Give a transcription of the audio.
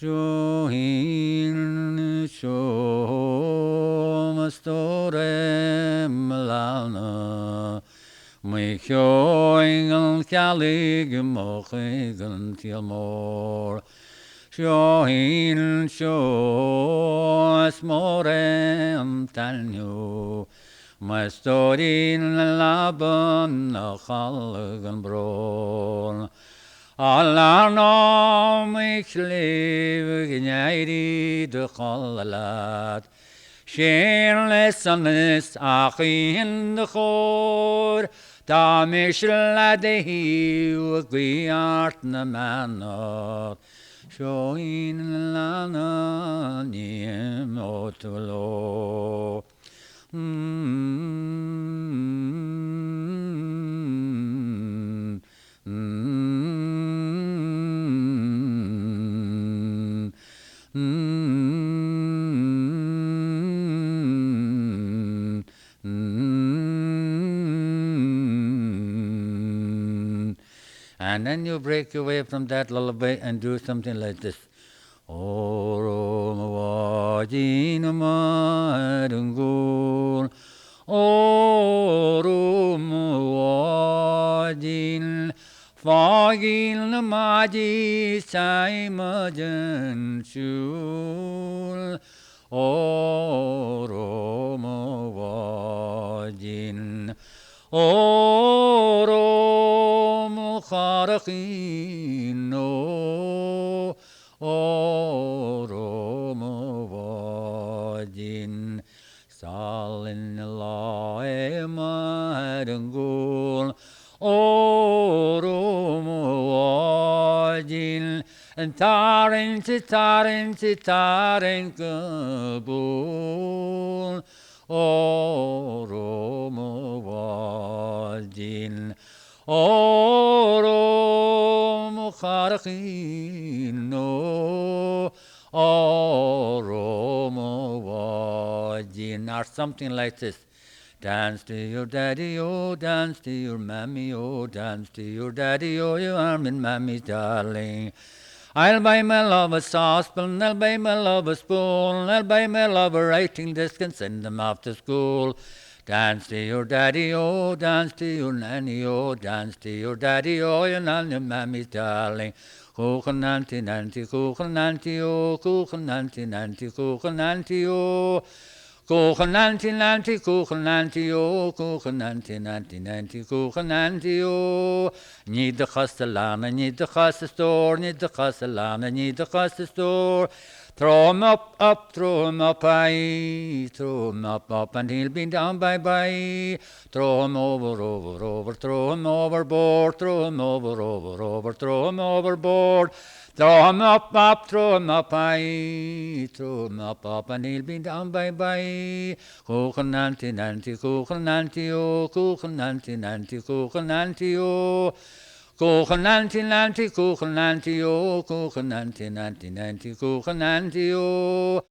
Shohin shom storem lana Michoing kalig mochigen tilmor Shohin shos morem tanyu Mastorin laban nachalgen bror Allah no mich live gneiri de khalat Shenles anes achin de chor Da mishla de hiu gwiart na manot Shoin lana niem otulo And then you break away from that lullaby and do something like this. Orom wajin madungul Orom wajin Fagil maji saimajan shul Orom wajin Orom kharakino Orom wajin Salin lae madungul Orom wajin Tarin kabul Orom wajin Orom kharakino Orom wajin or something like this. Dance to your daddy, oh, dance to your mammy, oh, dance to your daddy, oh, you are my mammy's darling. I'll buy my love a saucepan, I'll buy my love a spoon, I'll buy my love a writing desk and send them off to school. Dance to your daddy, oh, dance to your nanny, oh, dance to your daddy, oh, you're not your mammy's darling. Kuchen nanti nanti, kuchen nanti, oh, kuchen nanti nanti, kuchen nanti, oh. Kuchen nanti nanti, kuchen nanti, oh, kuchen nanti nanti nanti, kuchen nanti, oh. Niet de gastenlana, niet de gastenstoor, niet de gastenlana, niet de gastenstoor. Throw him up, throw him up high, throw him up, and he'll be down bye. Throw him over, throw him overboard, throw him over, throw him overboard. Throw him up, throw him up high, throw him up, and he'll be down bye. Kuchen nanti nanti, kuchen nanti, oh, kuchen nanti nanti, kuchen nanti, oh. Kuchen nanti nanti, kuchen nanti, oh, kuchen nanti nanti nanti, kuchen nanti, oh.